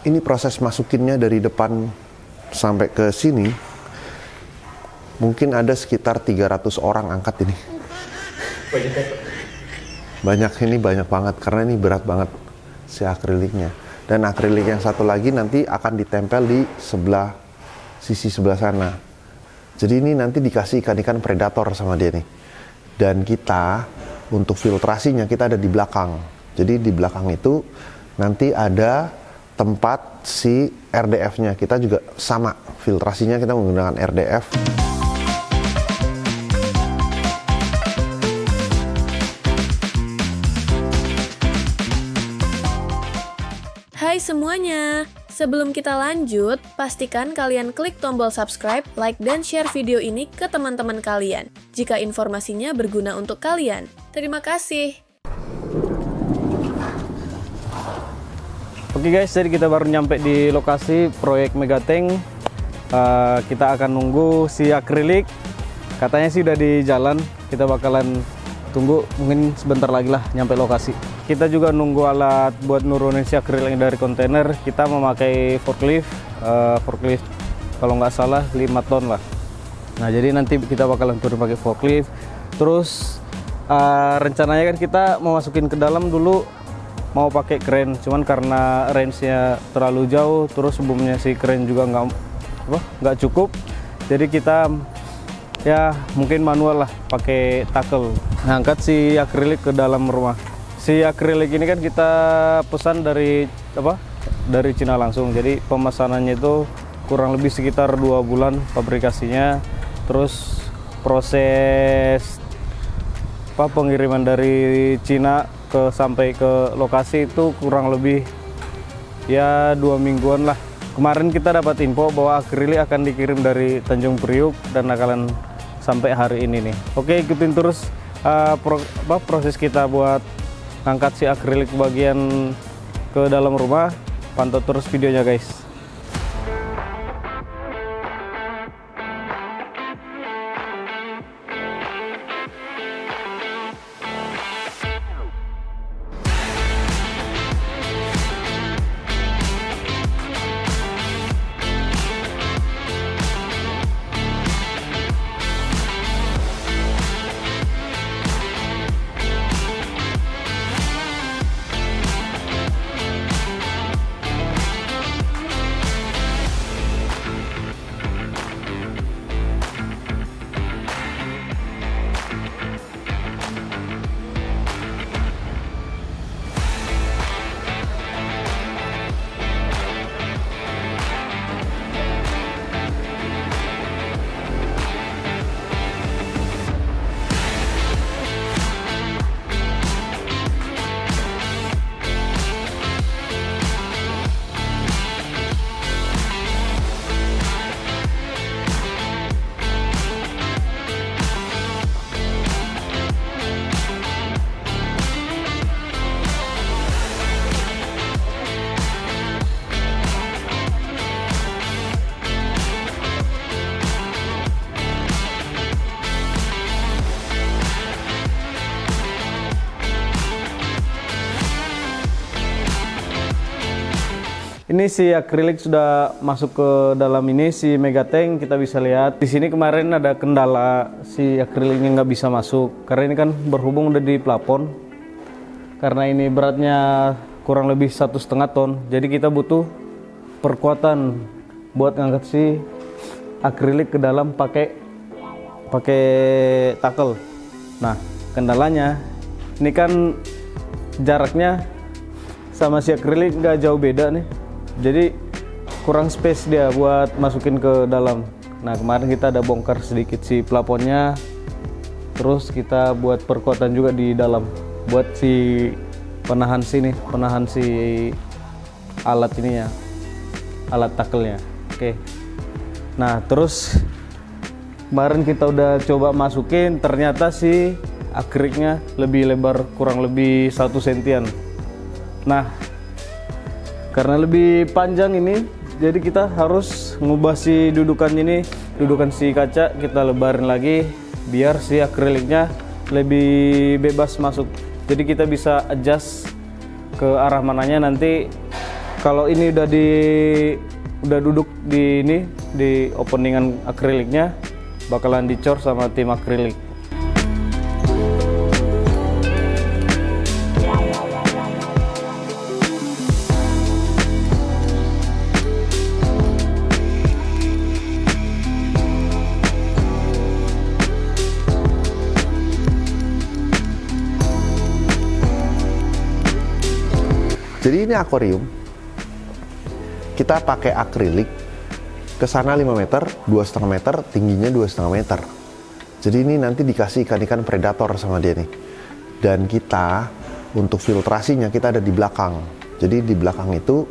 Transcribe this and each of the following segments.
ini proses masukinnya dari depan sampai ke sini, mungkin ada sekitar 300 orang angkat ini. Banyak banget karena ini berat banget si akriliknya. Dan akrilik yang satu lagi nanti akan ditempel di sisi sebelah sana. Jadi ini nanti dikasih ikan-ikan predator sama dia nih. Dan kita untuk filtrasinya kita ada di belakang. Jadi di belakang itu nanti ada tempat si RDF-nya. Kita juga sama filtrasinya, kita menggunakan RDF. Hai semuanya, sebelum kita lanjut, pastikan kalian klik tombol subscribe, like, dan share video ini ke teman-teman kalian, jika informasinya berguna untuk kalian. Terima kasih. Oke guys, jadi kita baru nyampe di lokasi proyek Megatank. Kita akan nunggu si akrilik, katanya sih udah di jalan, kita bakalan tunggu mungkin sebentar lagi lah nyampe lokasi. Kita juga nunggu alat buat nurunin si akrilik dari kontainer. Kita memakai forklift kalau nggak salah 5 ton lah. Nah jadi nanti kita bakalan turun pakai forklift. Terus rencananya kan kita mau masukin ke dalam dulu, mau pakai kren, cuman karena range-nya terlalu jauh, terus boomnya si kren juga nggak cukup, jadi kita ya mungkin manual lah, pakai tackle, ngangkat si akrilik ke dalam rumah. Si akrilik ini kan kita pesan dari Cina langsung, jadi pemesanannya itu kurang lebih sekitar 2 bulan pabrikasinya. Terus proses pengiriman dari Cina sampai ke lokasi itu kurang lebih ya 2 mingguan lah. Kemarin kita dapat info bahwa akrilik akan dikirim dari Tanjung Priuk dan akan sampai hari ini nih. Oke, ikutin terus proses kita buat angkat si akrilik bagian ke dalam rumah. Pantau terus videonya guys. Ini si akrilik sudah masuk ke dalam ini si Megatank. Kita bisa lihat di sini kemarin ada kendala, si akriliknya nggak bisa masuk karena ini kan berhubung udah di plafon. Karena ini beratnya kurang lebih 1,5 ton, jadi kita butuh perkuatan buat ngangkat si akrilik ke dalam pakai tackle. Nah kendalanya ini kan jaraknya sama si akrilik nggak jauh beda nih. Jadi kurang space dia buat masukin ke dalam. Nah kemarin kita ada bongkar sedikit si plafonnya, terus kita buat perkuatan juga di dalam buat si penahan si alat ininya, alat tackle-nya. Oke. Nah terus kemarin kita udah coba masukin, ternyata si akriliknya lebih lebar, kurang lebih 1 sentian. Nah karena lebih panjang ini, jadi kita harus ngubah si dudukan si kaca kita lebarin lagi biar si akriliknya lebih bebas masuk. Jadi kita bisa adjust ke arah mananya nanti Kalau ini udah duduk di openingan akriliknya, bakalan dicor sama tim akrilik. Jadi ini akuarium, kita pakai akrilik, ke sana 5 meter, 2,5 meter, tingginya 2,5 meter. Jadi ini nanti dikasih ikan-ikan predator sama dia nih. Dan kita, untuk filtrasinya kita ada di belakang. Jadi di belakang itu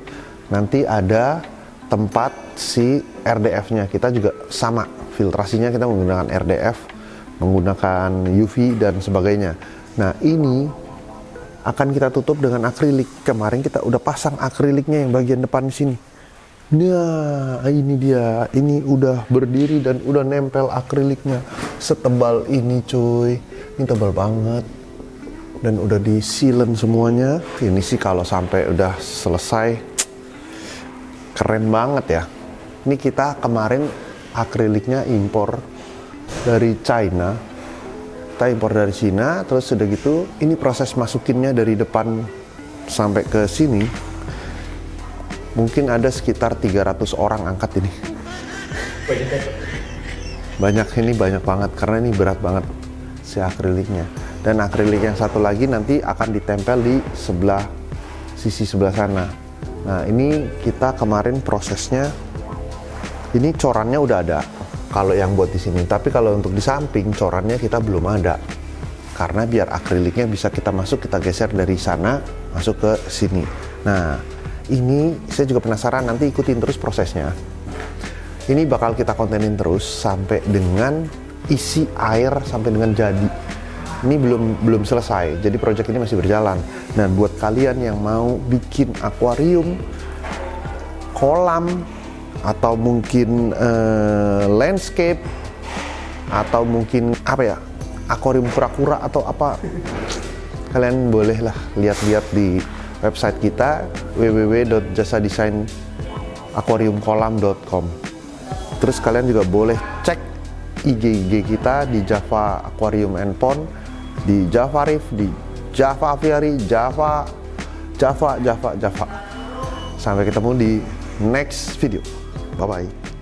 nanti ada tempat si RDF-nya, kita juga sama, filtrasinya kita menggunakan RDF, menggunakan UV dan sebagainya. Nah ini akan kita tutup dengan akrilik. Kemarin kita udah pasang akriliknya yang bagian depan sini. Nah, ini dia. Ini udah berdiri dan udah nempel akriliknya. Setebal ini cuy. Ini tebal banget. Dan udah di-sealant semuanya. Ini sih kalau sampai udah selesai, keren banget ya. Ini kita kemarin akriliknya impor dari China. Kita impor dari Cina, terus udah gitu, ini proses masukinnya dari depan sampai ke sini, mungkin ada sekitar 300 orang angkat ini. Banyak banget, karena ini berat banget si akriliknya. Dan akrilik yang satu lagi nanti akan ditempel di sisi sebelah sana. Nah ini kita kemarin prosesnya, ini corannya udah ada. Kalau yang buat di sini, tapi kalau untuk di samping corannya kita belum ada, karena biar akriliknya bisa kita kita geser dari sana masuk ke sini. Nah ini saya juga penasaran, nanti ikutin terus prosesnya. Ini bakal kita kontenin terus sampai dengan isi air, sampai dengan jadi. Ini belum selesai, jadi proyek ini masih berjalan. Nah buat kalian yang mau bikin akuarium, kolam, atau mungkin landscape, atau mungkin apa ya, akuarium kura-kura atau apa, kalian bolehlah lihat-lihat di website kita www.jasadesainaquariumkolam.com. Terus kalian juga boleh cek IG kita di Java Aquarium and Pond, di Java Reef, di Java Aviary, Java. Sampai ketemu di next video. Bye-bye.